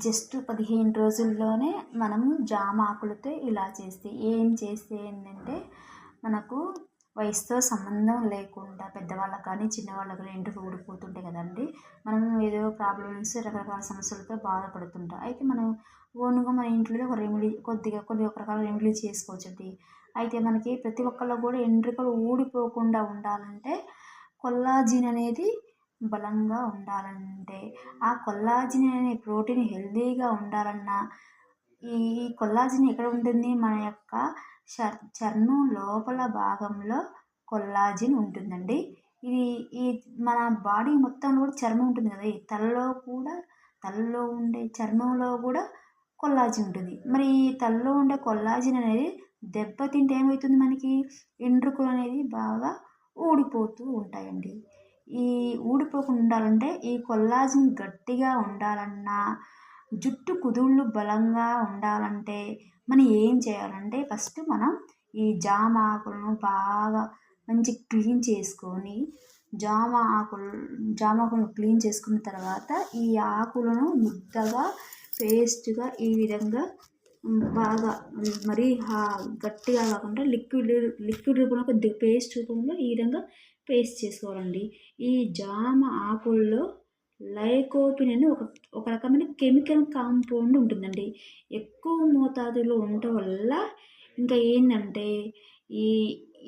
Just 15 రోజుల్లోనే మనము జామ ఆకులతో ఇలా చేస్తే ఏంటంటే మనకు వయసుతో సంబంధం లేకుండా పెద్దవాళ్ళకి కానీ చిన్నవాళ్ళకి కానీ ఎంట్రుకలు ఊడిపోతుంటాయి కదండి. మనం ఏదో ప్రాబ్లమ్స్ రకరకాల సమస్యలతో బాధపడుతుంటాం. అయితే మనం ఓన్గా మన ఇంట్లో ఒక రెమెడీ కొన్ని ఒక రకాల రెమెడీ చేసుకోవచ్చండి. అయితే మనకి ప్రతి ఒక్కళ్ళకి కూడా ఎంట్రుకలు ఊడిపోకుండా ఉండాలంటే కొల్లాజిన్ అనేది బలంగా ఉండాలంటే, ఆ కొల్లాజిన్ అనే ప్రోటీన్ హెల్తీగా ఉండాలన్నా ఈ కొల్లాజిన్ ఎక్కడ ఉంటుంది? మన యొక్క చర్మం లోపల భాగంలో కొల్లాజిన్ ఉంటుందండి. ఇది ఈ మన బాడీ మొత్తంలో కూడా చర్మం ఉంటుంది కదా! ఈ తలలో ఉండే చర్మంలో కూడా కొల్లాజిన్ ఉంటుంది. మరి ఈ తలలో ఉండే కొల్లాజిన్ అనేది దెబ్బతింటే ఏమవుతుంది మనకి? ఎంట్రుకలు అనేది బాగా ఊడిపోతూ ఉంటాయండి. ఈ ఊడిపోకుండా ఉండాలంటే ఈ కొల్లాజిన్ గట్టిగా ఉండాలన్నా, జుట్టు కుదుళ్ళు బలంగా ఉండాలంటే మనం ఏం చేయాలంటే ఫస్ట్ మనం ఈ జామ ఆకులను బాగా క్లీన్ చేసుకొని జామ ఆకులను క్లీన్ చేసుకున్న తర్వాత ఈ ఆకులను ముద్దగా పేస్ట్గా ఈ విధంగా బాగా మరీ గట్టిగా కాకుండా లిక్విడ్ రూపంలో కొద్దిగా పేస్ట్ రూపంలో ఈ విధంగా పేస్ట్ చేసుకోవాలండి. ఈ జామ ఆకుల్లో లైకోపిన్ అని ఒక రకమైన కెమికల్ కాంపౌండ్ ఉంటుందండి. ఎక్కువ మోతాదులో ఉండటం వల్ల ఇంకా ఏంటంటే ఈ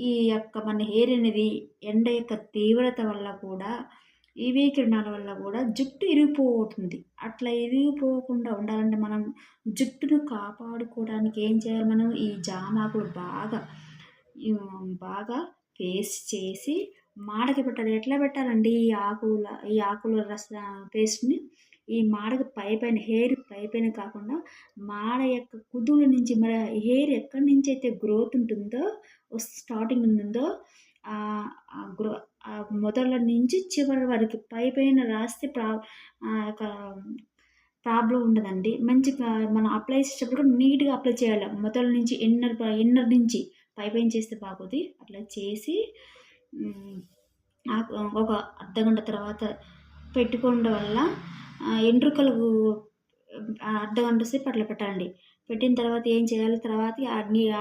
ఈ యొక్క మన హెయిర్ అనేది ఎండ యొక్క తీవ్రత వల్ల కూడా యూవీ కిరణాల వల్ల కూడా జుట్టు ఇరిగిపోతుంది. అట్లా ఇరిగిపోకుండా ఉండాలంటే మనం జుట్టును కాపాడుకోవడానికి ఏం చేయాలి? మనం ఈ జామాకులు బాగా పేస్ట్ చేసి మాడకి పెట్టాలి. ఎట్లా పెట్టాలండి? ఈ ఆకుల పేస్ట్ని ఈ మాడకి పైపైన హెయిర్ పైపైన కాకుండా మాడ యొక్క కుదుళ్ళ నుంచి మరి హెయిర్ ఎక్కడి నుంచి అయితే గ్రోత్ ఉంటుందో స్టార్టింగ్ ఉంటుందో మొదల నుంచి చివరి వరకు పైపైన రాస్తే ప్రాబ్లం ఉండదండి. మంచిగా మనం అప్లై చేసేటప్పుడు నీట్గా అప్లై చేయాలి. మొదల నుంచి ఇన్నర్ నుంచి పైపైన చేస్తే బాగోదు. అట్లా చేసి ఒక అర్ధగంట తర్వాత పెట్టుకోవడం వల్ల ఎంట్రుకలకు అర్ధగంట సేపు అట్లా పెట్టాలండి. పెట్టిన తర్వాత ఏం చేయాలి? తర్వాత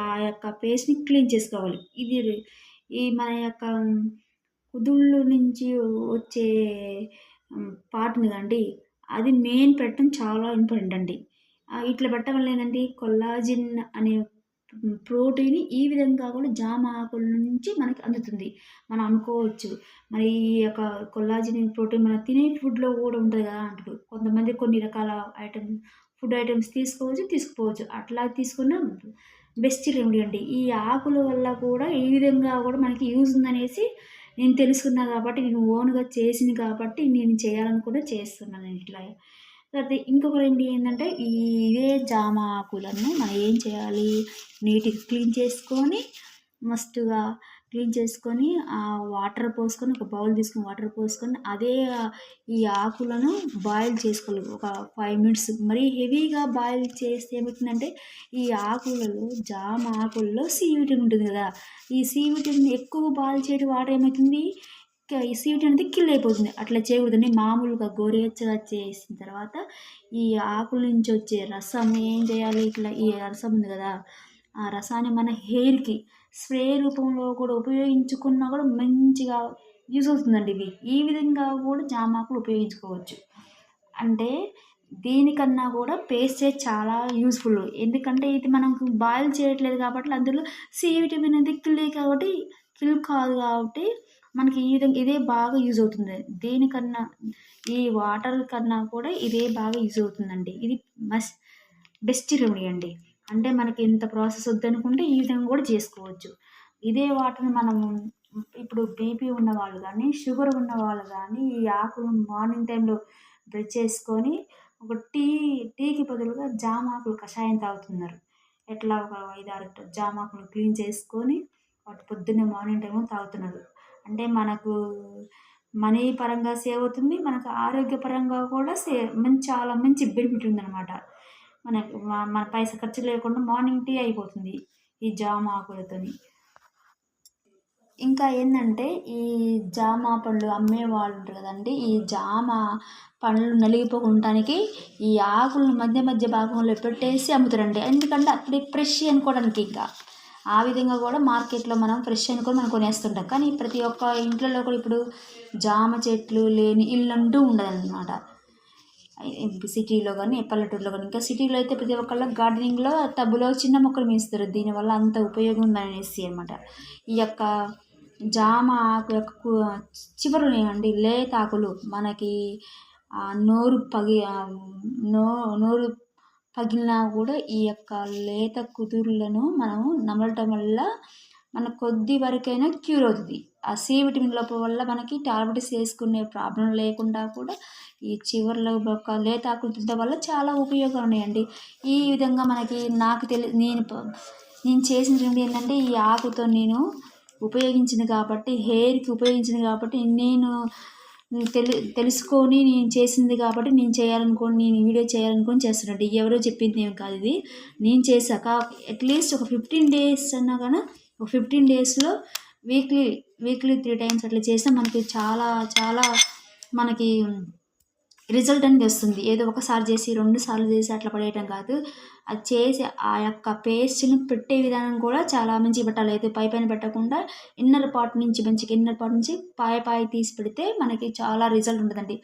ఆ యొక్క పేస్ట్ని క్లీన్ చేసుకోవాలి. ఈ మన యొక్క కుదుళ్ళు నుంచి వచ్చే పార్ట్ని కండి అది మెయిన్ పెట్టడం చాలా ఇంపార్టెంట్ అండి. ఇట్లా పెట్టడం వల్ల ఏంటంటే కొల్లాజిన్ అనే ప్రోటీన్ ఈ విధంగా కూడా జామ ఆకుల నుంచి మనకి అందుతుంది. మనం అనుకోవచ్చు మరి ఈ యొక్క కొల్లాజిన్ ప్రోటీన్ మనం తినే ఫుడ్లో కూడా ఉంటుంది కదా అంటారు. కొంతమంది కొన్ని రకాల ఫుడ్ ఐటమ్స్ తీసుకోవచ్చు. అట్లా తీసుకున్న బెస్ట్ రెమెడీ అండి. ఈ ఆకుల వల్ల కూడా ఈ విధంగా కూడా మనకి యూజ్ ఉందనేసి నేను తెలుసుకున్నా కాబట్టి, నేను ఓన్గా చేసింది కాబట్టి నేను చేయాలని కూడా చేస్తున్నాను ఇట్లా. తర్వాత ఇంకొక రెమెడీ ఏంటంటే ఇదే జామ ఆకులను మనం ఏం చేయాలి? నీట్గా క్లీన్ చేసుకొని మస్తుగా క్లీన్ చేసుకొని వాటర్ పోసుకొని ఒక బౌల్ తీసుకొని వాటర్ పోసుకొని అదే ఈ ఆకులను బాయిల్ చేసుకోవాలి ఒక 5 minutes. మరీ హెవీగా బాయిల్ చేస్తే ఏమవుతుందంటే ఈ జామ ఆకుల్లో సి విటమిన్ ఉంటుంది కదా, ఈ సి విటమిన్ ఎక్కువ బాయిల్ చేయడం వాటర్ ఏమవుతుంది? ఈ సి విటమిన్ అనేది కిల్ అయిపోతుంది. అట్లా చేయకూడదండి. మామూలుగా గోరువెచ్చగా చేసిన తర్వాత ఈ ఆకుల నుంచి వచ్చే రసం ఏం చేయాలి? ఇట్లా ఈ రసం ఉంది కదా, ఆ రసాన్ని మన హెయిర్కి స్ప్రే రూపంలో కూడా ఉపయోగించుకున్నా కూడా మంచిగా యూజ్ అవుతుందండి. ఈ విధంగా కూడా జామాకులు ఉపయోగించుకోవచ్చు. అంటే దీనికన్నా కూడా పేస్టే చాలా యూస్ఫుల్. ఎందుకంటే ఇది మనకు బాయిల్ చేయట్లేదు కాబట్టి అందులో సి విటమిన్ అనేది కిల్ కాదు కాబట్టి మనకి ఈ విధంగా ఇదే బాగా యూజ్ అవుతుంది. దేనికన్నా ఈ వాటర్ కన్నా కూడా ఇదే బాగా యూజ్ అవుతుందండి. ఇది బెస్ట్ రెమెడీ అండి. అంటే మనకి ఇంత ప్రాసెస్ వద్దనుకుంటే ఈ విధంగా కూడా చేసుకోవచ్చు. ఇదే వాటర్ని మనము ఇప్పుడు బీపీ ఉన్నవాళ్ళు కానీ, షుగర్ ఉన్నవాళ్ళు కానీ ఈ ఆకులు మార్నింగ్ టైంలో బ్రష్ చేసుకొని ఒక టీకి బదులుగా జామాకులు కషాయం తాగుతున్నారు. ఎట్లా ఒక 5-6 జామాకులు క్లీన్ చేసుకొని వాటి పొద్దున్నే మార్నింగ్ టైంలో తాగుతున్నారు. అంటే మనకు మనీ పరంగా సేవ్ అవుతుంది. మనకు ఆరోగ్యపరంగా కూడా చాలా మంచి బెనిఫిట్ ఉందన్నమాట. మన పైసా ఖర్చు లేకుండా మార్నింగ్ టీ అయిపోతుంది ఈ జామ ఆకులతోని. ఇంకా ఏందంటే, ఈ జామ పండ్లు అమ్మేవాళ్ళు ఉంటారు కదండీ! ఈ జామ పండ్లు నలిగిపోకుంటానికి ఈ ఆకులను మధ్య మధ్య భాగంలో పెట్టేసి అమ్ముతారండి. ఎందుకంటే అప్పుడే ఫ్రెష్ అనుకోవడానికి ఇంకా. ఆ విధంగా కూడా మార్కెట్‌లో మనం ఫ్రెష్ అనుకోని మనం కొనేస్తుంటాం. కానీ ప్రతి ఒక్క ఇంట్లలో కూడా ఇప్పుడు జామ చెట్లు లేని ఇల్లంటూ ఉండదనమాట. సిటీలో గానీ, పల్లెటూరులో గానీ. ఇంకా సిటీలో అయితే ప్రతి ఒక్కళ్ళు గార్డెనింగ్‌లో టబ్బులో చిన్న మొక్కలు పెంచుతారు. దీనివల్ల అంత ఉపయోగం ఉందనేసి అనమాట. ఈ యొక్క జామ ఆకు యొక్క చివరలున్నాయండి లేత ఆకులు మనకి నోరు పగి నో నోరు పగిలినా కూడా ఈ యొక్క లేత కుదుర్లను మనము నమలటం వల్ల మన కొద్ది వరకైనా క్యూర్ అవుతుంది. ఆ సి విటమిన్ లోపం వల్ల మనకి టాబ్లెట్స్ వేసుకునే ప్రాబ్లం లేకుండా కూడా ఈ చివర్లో ఒక లేత ఆకులు తినడం వల్ల చాలా ఉపయోగాలు ఉన్నాయండి. ఈ విధంగా మనకి నాకు నేను చేసిన రెమెడీ ఏంటంటే ఈ ఆకుతో నేను ఉపయోగించింది కాబట్టి హెయిర్‌కి ఉపయోగించింది కాబట్టి నేను తెలుసుకొని నేను చేసింది కాబట్టి నేను వీడియో చేయాలనుకోని చేస్తున్నానండి. ఎవరో చెప్పింది ఏమి కాదు ఇది. నేను చేశాక అట్‌లీస్ట్ ఒక 15 డేస్ అన్నా గాని ఒక 15 డేస్‌లో వీక్లీ 3 టైమ్స్ అట్లా చేస్తే మనకి చాలా చాలా మనకి రిజల్ట్ అనేది వస్తుంది. ఏదో ఒకసారి చేసి 2 సార్లు చేసి అట్లా పడేయటం కాదు. అది చేసి ఆ యొక్క పేస్ట్‌ని పెట్టే విధానం కూడా చాలా మంచిగా పెట్టాలి. అయితే పైపైన పెట్టకుండా ఇన్నర్ పార్ట్ నుంచి మంచిగా పై తీసి పెడితే మనకి చాలా రిజల్ట్ ఉంటదండి.